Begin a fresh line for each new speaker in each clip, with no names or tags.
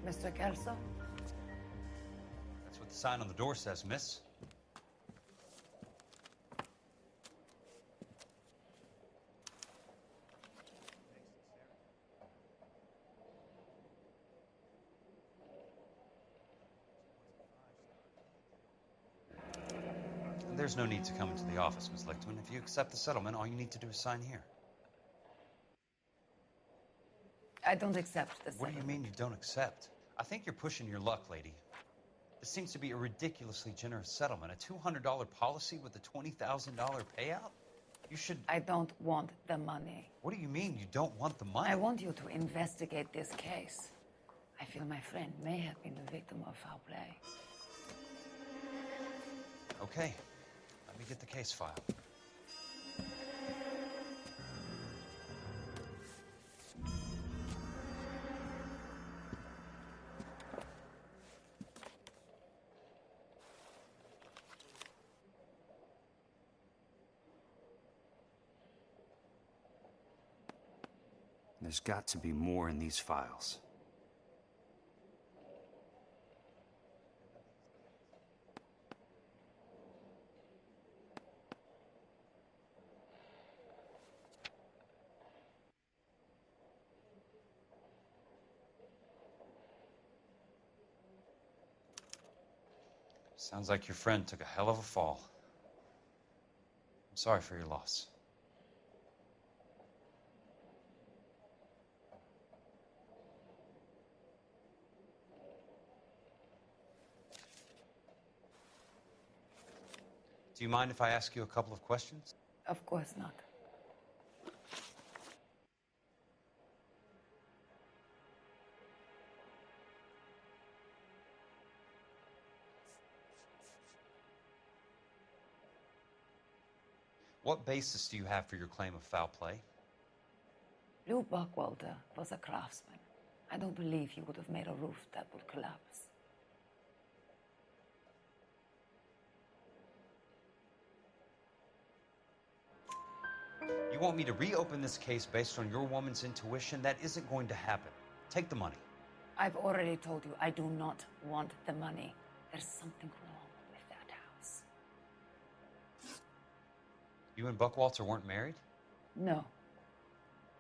Mr. Kelso?
That's what the sign on the door says, miss. There's no need to come into the office, Miss Lichtman. If you accept the settlement, all you need to do is sign here.
I don't accept this.
What do you mean you don't accept? I think you're pushing your luck, lady. This seems to be a ridiculously generous settlement. A $200 policy with a $20,000 payout? You should...
I don't want the money.
What do you mean you don't want the money?
I want you to investigate this case. I feel my friend may have been the victim of foul play.
Okay. Let me get the case file. There's got to be more in these files. Sounds like your friend took a hell of a fall. I'm sorry for your loss. Do you mind if I ask you a couple of questions?
Of course not.
What basis do you have for your claim of foul play?
Lou Buckwalter was a craftsman. I don't believe he would have made a roof that would collapse.
You want me to reopen this case based on your woman's intuition? That isn't going to happen. Take the money.
I've already told you I do not want the money. There's something wrong with that house.
You and Buckwalter weren't married?
No.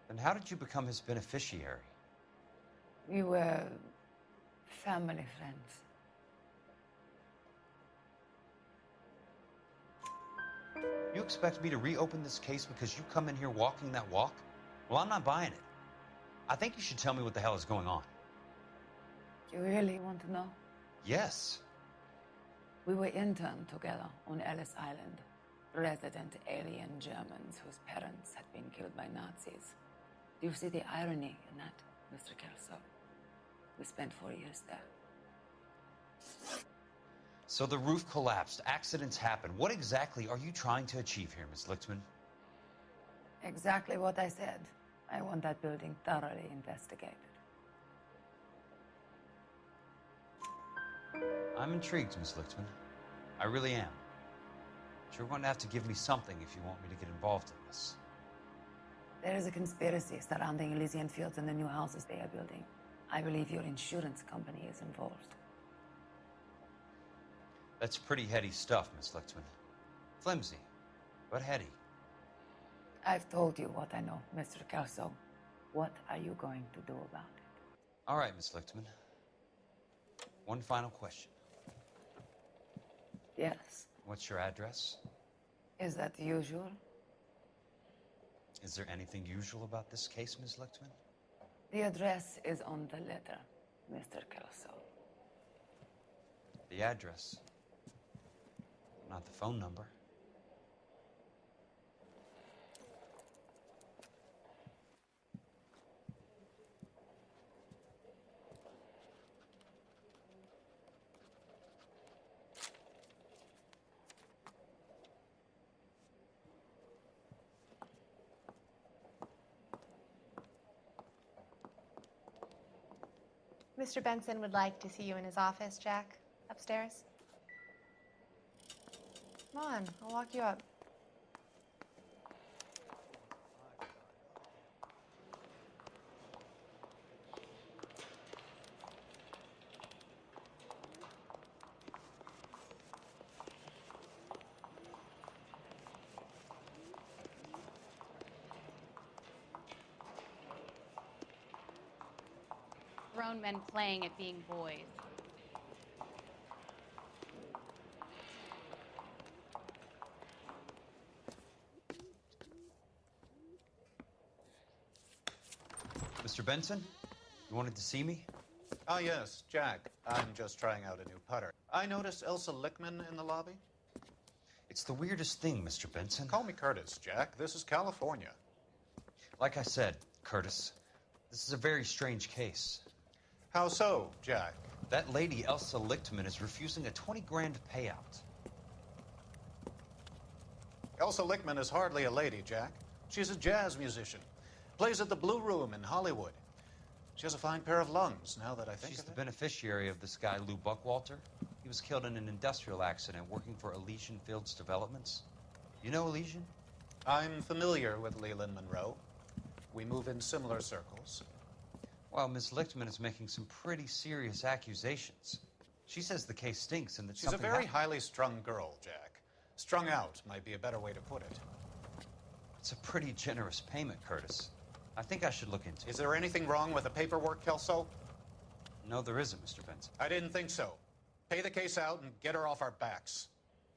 Then how did you become his beneficiary?
We were family friends.
You expect me to reopen this case because you come in here walking that walk? Well, I'm not buying it. I think you should tell me what the hell is going on.
You really want to know?
Yes.
We were interned together on Ellis Island. Resident alien Germans whose parents had been killed by Nazis. Do you see the irony in that, Mr. Kelso? We spent 4 years there.
So the roof collapsed, accidents happen. What exactly are you trying to achieve here, Miss Lichtman?
Exactly what I said. I want that building thoroughly investigated.
I'm intrigued, Miss Lichtman. I really am. But you're going to have to give me something if you want me to get involved in this.
There is a conspiracy surrounding Elysian Fields and the new houses they are building. I believe your insurance company is involved.
That's pretty heady stuff, Miss Lichtman. Flimsy, but heady.
I've told you what I know, Mr. Kelso. What are you going to do about it?
All right, Miss Lichtman. One final question.
Yes.
What's your address?
Is that usual?
Is there anything usual about this case, Miss Lichtman?
The address is on the letter, Mr. Kelso.
The address, not the phone number.
Mr. Benson would like to see you in his office, Jack. Upstairs. Come on, I'll walk you up. grown men playing at being boys.
Mr. Benson, you wanted to see me?
Ah, yes, Jack. I'm just trying out a new putter. I noticed Elsa Lickman in the lobby.
It's the weirdest thing, Mr. Benson.
Call me Curtis, Jack. This is California.
Like I said, Curtis, this is a very strange case.
How so, Jack?
That lady, Elsa Lichtman, is refusing a 20 grand payout.
Elsa Lickman is hardly a lady, Jack. She's a jazz musician. Plays at the Blue Room in Hollywood. She has a fine pair of lungs, now that I think
She's
of
the
it.
beneficiary of this guy, Lou Buckwalter. He was killed in an industrial accident working for Elysian Fields Developments. You know Elysian?
I'm familiar with Leland Monroe. We move in similar circles.
Well, Ms. Lichtman is making some pretty serious accusations. She says the case stinks and that
She's a
something
very
happened.
highly strung girl, Jack. Strung out might be a better way to put it.
It's a pretty generous payment, Curtis. I think I should look into it.
Is there anything wrong with the paperwork, Kelso?
No, there isn't, Mr. Benson.
I didn't think so. Pay the case out and get her off our backs.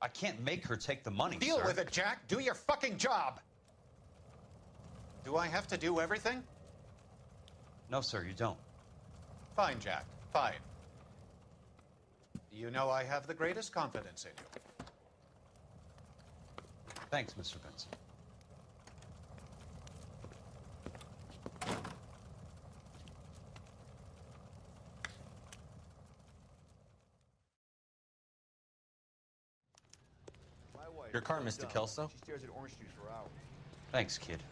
I can't make her take the money,
Deal
sir.
with it, Jack. Do your fucking job. Do I have to do everything?
No, sir, you don't.
Fine, Jack. Fine. You know I have the greatest confidence in you.
Thanks, Mr. Benson.
Your car, Mr. Kelso.
She stares at orange juice for hours.
Thanks, kid.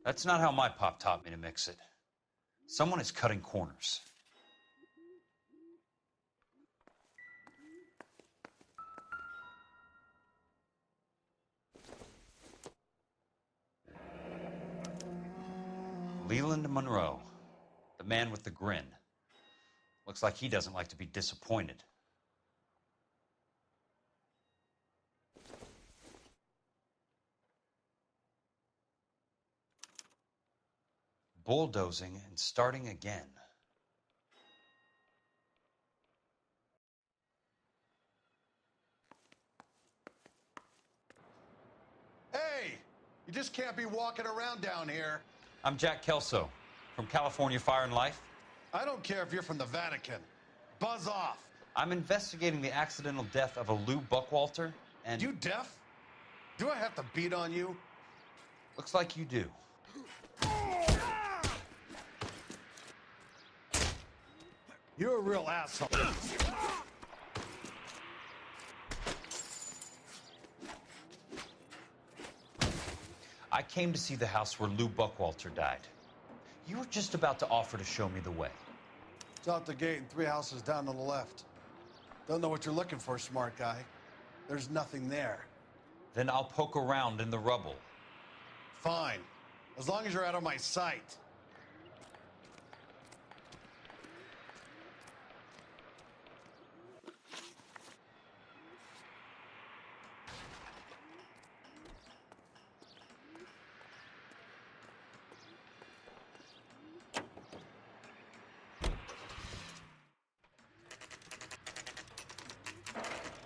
That's not how my pop taught me to mix it. Someone is cutting corners. Leland Monroe, the man with the grin. Looks like he doesn't like to be disappointed. Bulldozing and starting again.
Hey! You just can't be walking around down here.
I'm Jack Kelso from California Fire and Life.
I don't care if you're from the Vatican. Buzz off.
I'm investigating the accidental death of a Lou Buckwalter, and
You deaf? Do I have to beat on you?
looks like you do.
You're a real asshole.
I came to see the house where Lou Buckwalter died. You were just about to offer to show me the way.
It's out the gate and 3 houses down on the left. Don't know what you're looking for, smart guy. There's nothing there.
Then I'll poke around in the rubble.
Fine. As long as you're out of my sight.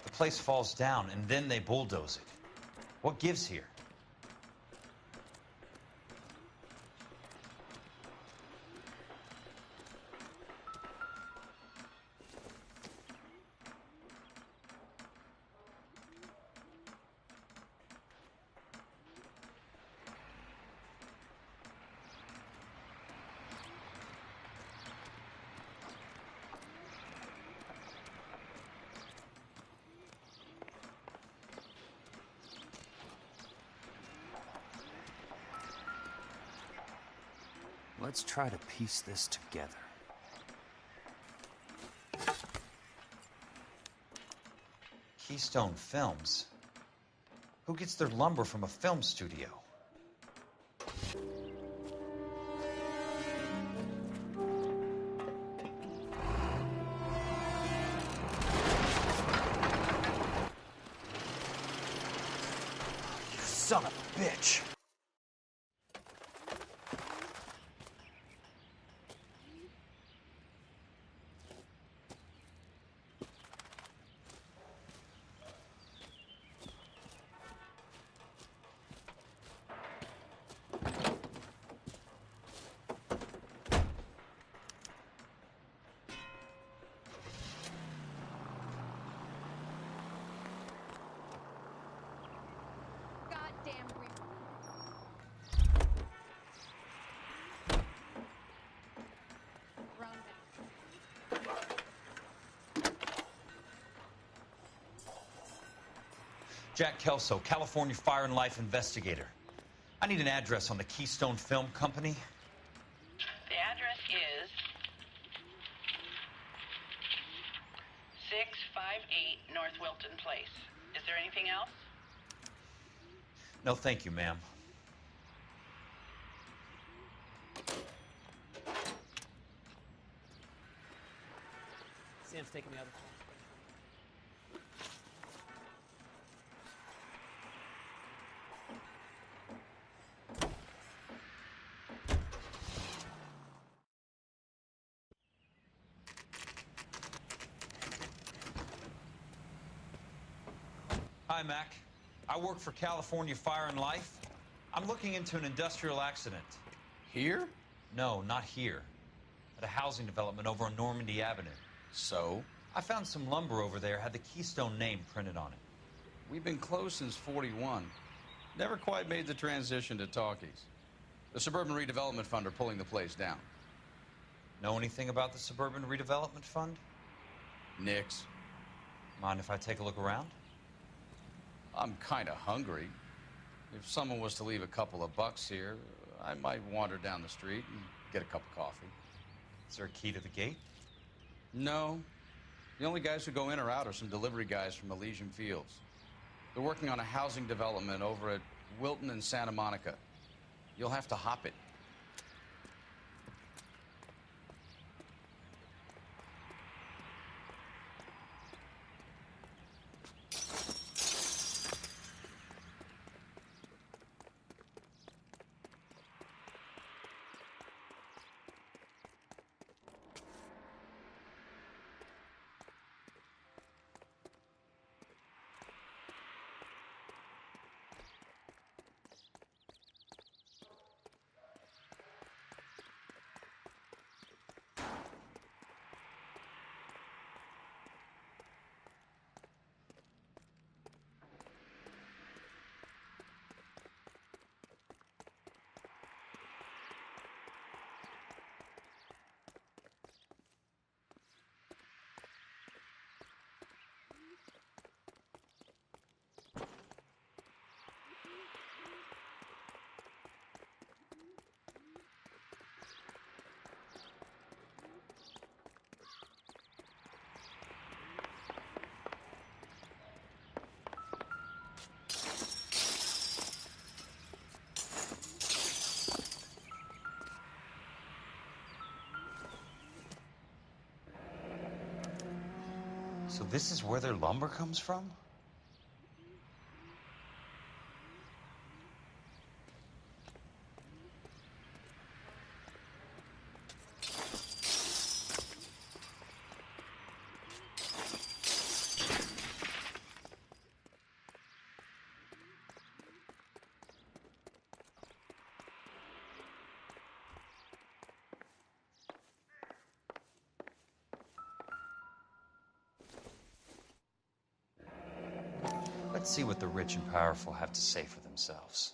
The place falls down, and then they bulldoze it. What gives here?
Let's try to piece this together.
Keystone Films? Who gets their lumber from a film studio?
You son of a bitch!
Goddamn
Jack Kelso, California Fire and Life investigator. I need an address on the Keystone Film Company.
The address is 658 North Wilton Place. Is there anything else?
No, thank you, ma'am.
Sam's taking the other call.
Hi, Mac. I work for California Fire and Life. I'm looking into an industrial accident.
Here?
No, not here. At a housing development over on Normandy Avenue.
So?
I found some lumber over there, had the Keystone name printed on it.
We've been closed since '41. Never quite made the transition to talkies. The Suburban Redevelopment Fund are pulling the place down.
Know anything about the Suburban Redevelopment Fund?
Nix.
Mind if I take a look around?
I'm kind of hungry. If someone was to leave a couple of bucks here, I might wander down the street and get a cup of coffee.
Is there a key to the gate?
No. The only guys who go in or out are some delivery guys from Elysian Fields. They're working on a housing development over at Wilton and Santa Monica. You'll have to hop it.
So this is where their lumber comes from? Let's see what the rich and powerful have to say for themselves.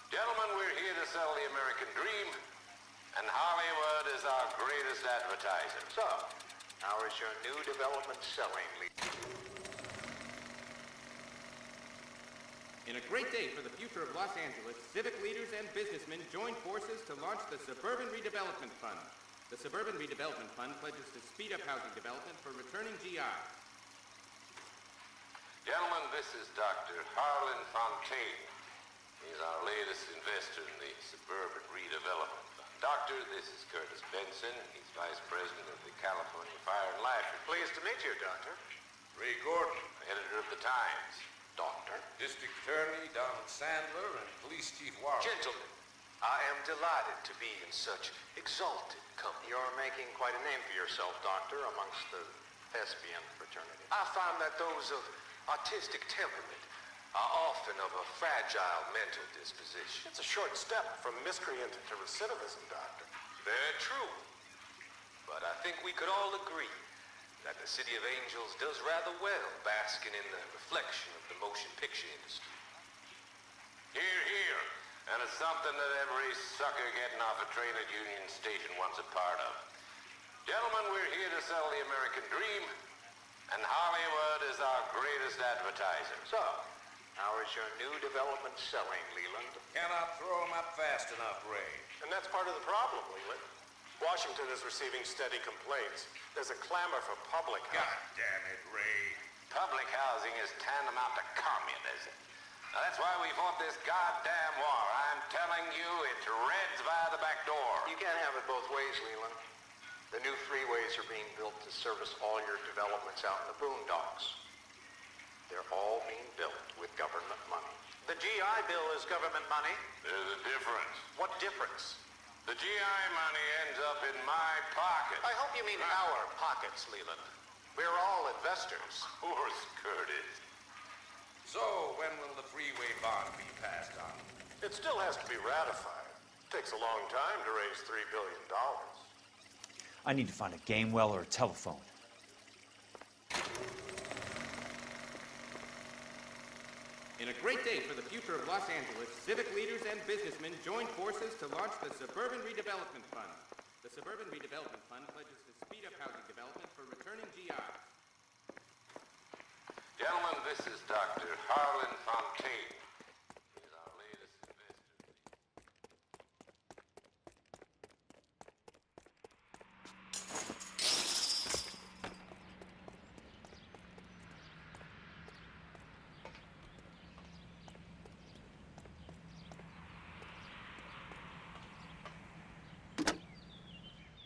Gentlemen, we're here to sell the American dream, and Hollywood is our greatest advertiser. So, how is your new development selling?
In a great day for the future of Los Angeles, civic leaders and businessmen join forces to launch the Suburban Redevelopment Fund. The Suburban Redevelopment Fund pledges to speed up housing development for returning GIs.
Gentlemen, this is Dr. Harlan Fontaine. He's our latest investor in the Suburban Redevelopment Fund. Doctor, this is Curtis Benson. He's Vice President of the California Fire and Life.
Pleased to meet you, Doctor.
Ray Gordon, editor of the Times. Doctor.
District Attorney Donald Sandler and Police Chief Warren.
Gentlemen, I am delighted to be in such exalted company.
You're making quite a name for yourself, Doctor, amongst the thespian fraternity.
I find that those of artistic temperament are often of a fragile mental disposition.
It's a short step from miscreant to recidivism, Doctor.
Very true. But I think we could all agree that the City of Angels does rather well basking in the reflection of the motion picture industry. Hear, hear. And it's something that every sucker getting off a train at Union Station wants a part of. Gentlemen, we're here to sell the American dream, and Hollywood is our greatest advertiser.
So, how is your new development selling, Leland?
Cannot throw him up fast enough, Ray.
And that's part of the problem, Leland. Washington is receiving steady complaints. There's a clamor for public
God
housing.
damn it, Ray.
Public housing is tantamount to communism. Now, that's why we fought this goddamn war. I'm telling you, it's Reds via the back door.
You can't have it both ways, Leland. The new freeways are being built to service all your developments out in the boondocks. They're all being built with government money. The GI Bill is government money.
There's a difference.
What difference?
The GI money ends up in my pocket.
I hope you mean our pockets, Leland. We're all investors.
Of course, Curtis.
So, when will the freeway bond be passed on?
It still has to be ratified. Takes a long time to raise $3 billion.
I need to find a game well or a telephone.
In a great day for the future of Los Angeles, civic leaders and businessmen join forces to launch the Suburban Redevelopment Fund. The Suburban Redevelopment Fund pledges to speed up housing development for returning GIs.
Gentlemen, this is Dr. Harlan Fontaine. He's our latest investor.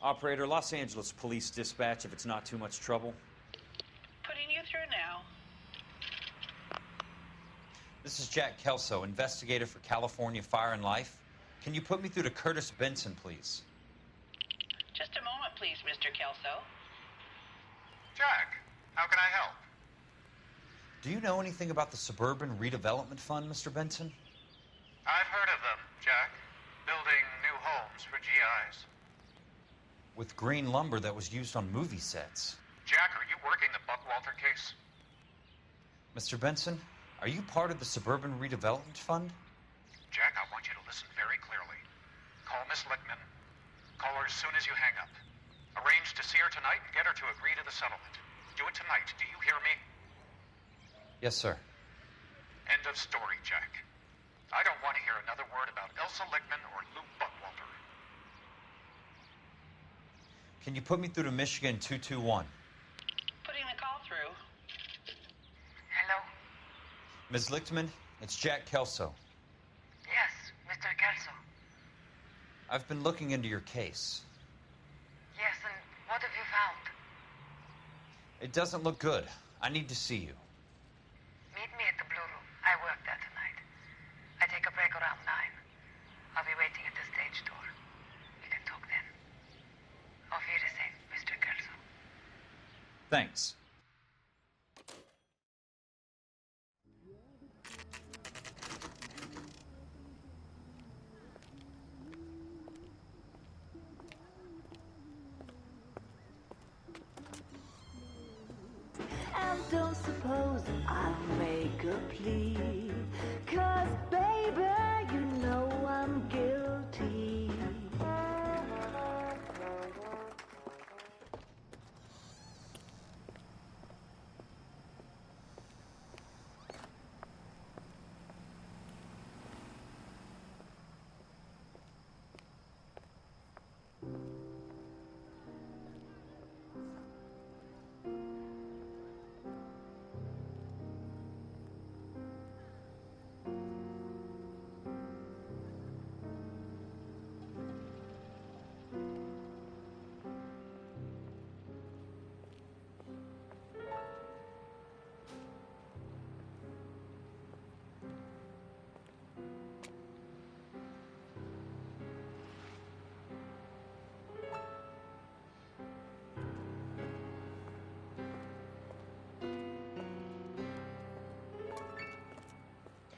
Operator, Los Angeles Police Dispatch, if it's not too much trouble.
Putting you through now.
This is Jack Kelso, investigator for California Fire and Life. Can you put me through to Curtis Benson, please?
Just a moment, please, Mr. Kelso.
Jack, how can I help?
Do you know anything about the Suburban Redevelopment Fund, Mr. Benson?
I've heard of them, Jack. Building new homes for GIs.
With green lumber that was used on movie sets.
Jack, are you working the Buckwalter case?
Mr. Benson, are you part of the Suburban Redevelopment Fund?
Jack, I want you to listen very clearly. Call Miss Lickman. Call her as soon as you hang up. Arrange to see her tonight and get her to agree to the settlement. Do it tonight. Do you hear me?
Yes, sir.
End of story, Jack. I don't want to hear another word about Elsa Lickman or Lou Buckwalter.
Can you put me through to Michigan 221?
Putting the call through.
Hello?
Ms. Lichtman, it's Jack Kelso.
Yes, Mr. Kelso.
I've been looking into your case.
Yes, and what have you found?
It doesn't look good. I need to see you.
Meet me at the Blue Room. I work there tonight. I take a break around 9. I'll be waiting at the stage door. We can talk then. Auf
Thanks.
And don't suppose I'll make a plea, 'cause baby, you know I'm guilty.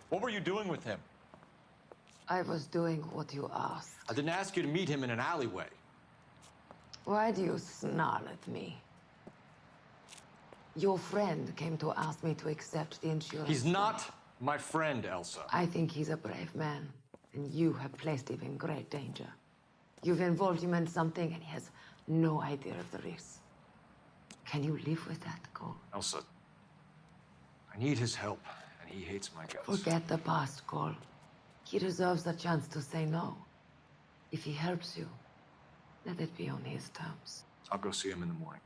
What were you doing with him?
I was doing what you asked.
I didn't ask you to meet him in an alleyway.
Why do you snarl at me? Your friend came to ask me to accept the insurance.
He's not my friend, Elsa.
I think he's a brave man, and you have placed him in great danger. You've involved him in something, and he has no idea of the risk. Can you live with that, Cole?
Elsa, I need his help, and he hates my guts.
Forget the past, Cole. He deserves a chance to say no. If he helps you, let it be on his terms.
I'll go see him in the morning.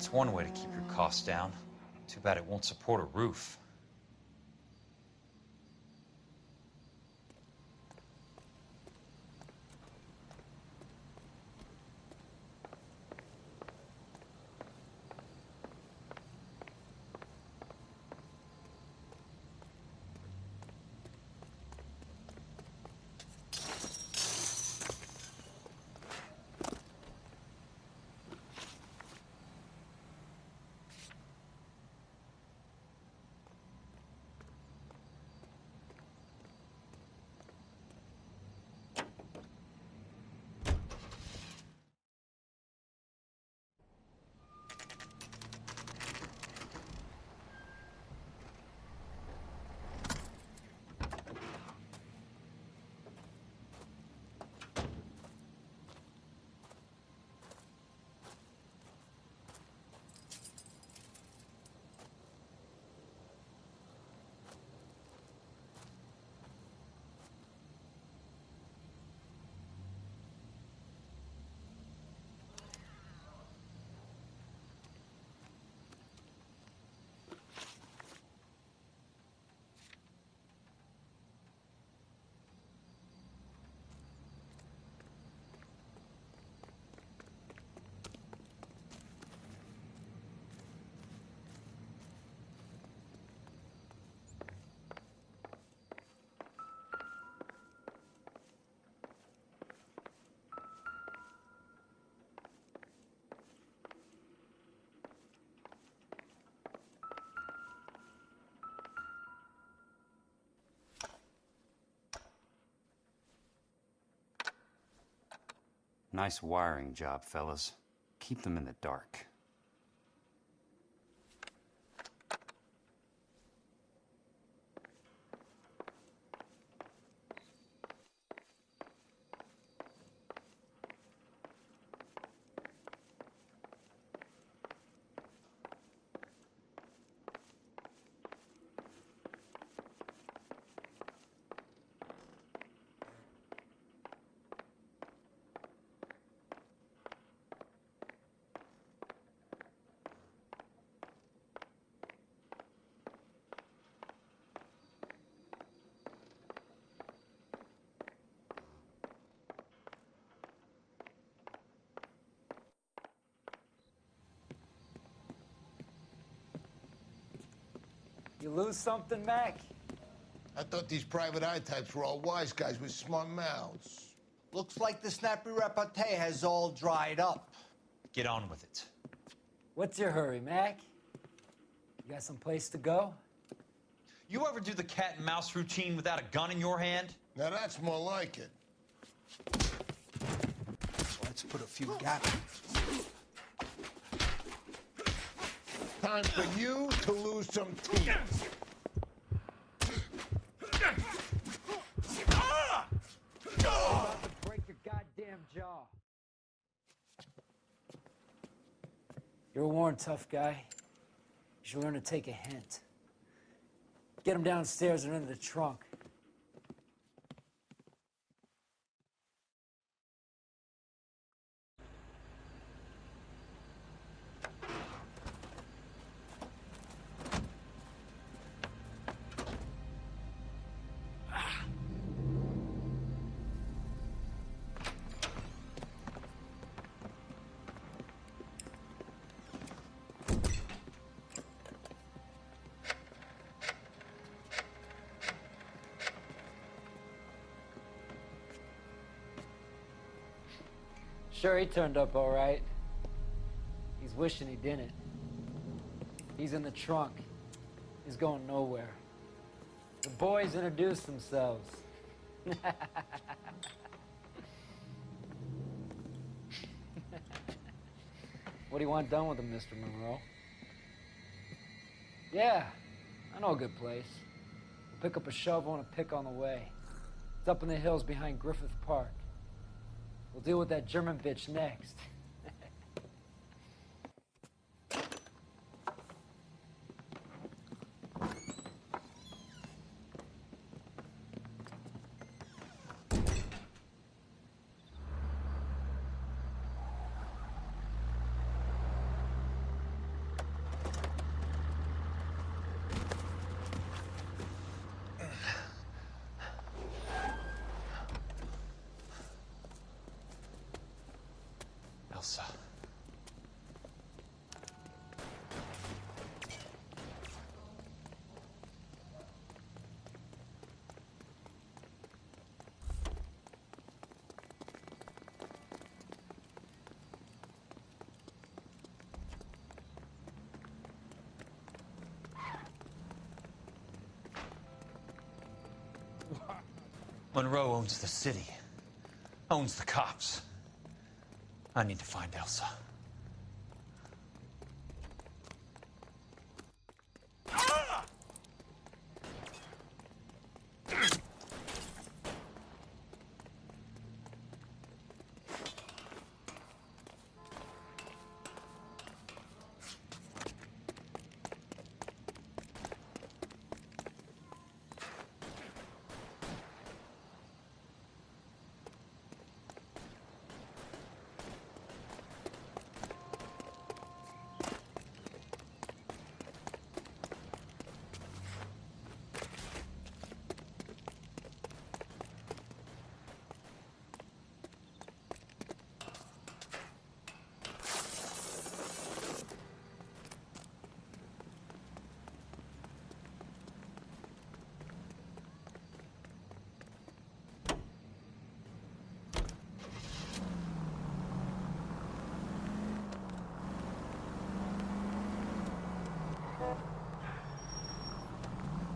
That's one way to keep your costs down. Too bad it won't support a roof. Nice wiring job, fellas. Keep them in the dark.
You lose something, Mac?
I thought these private eye types were all wise guys with smart mouths.
Looks like the snappy repartee has all dried up.
Get on with it.
What's your hurry, Mac? You got some place to go?
You ever do the cat and mouse routine without a gun in your hand?
Now that's more like it.
Let's put a few gaps.
Time for you to lose some teeth.
About to break your goddamn jaw. You're a worn, tough guy. You should learn to take a hint. Get him downstairs and into the trunk. Sure, he turned up all right. He's wishing he didn't. He's in the trunk. He's going nowhere. The boys introduced themselves. What do you want done with him, Mr. Monroe? Yeah, I know a good place. We'll pick up a shovel and a pick on the way. It's up in the hills behind Griffith Park. We'll deal with that German bitch next.
Elsa. Monroe owns the city, owns the cops. I need to find Elsa.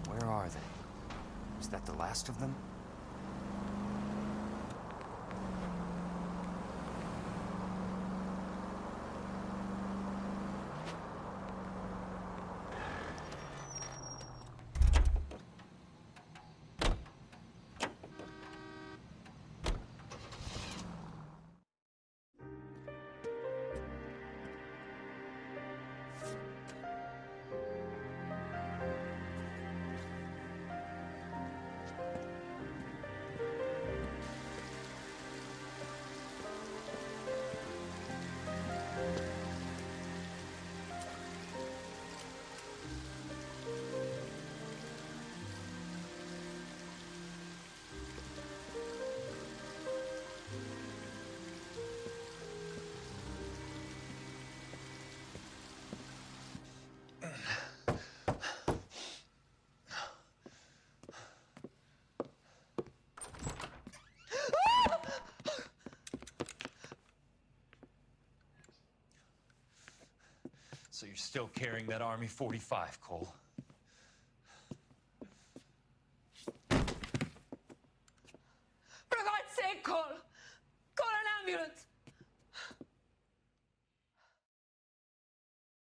Where are they? Is that the last of them?
So you're still carrying that Army 45, Cole?
For God's sake, Cole! Call an ambulance!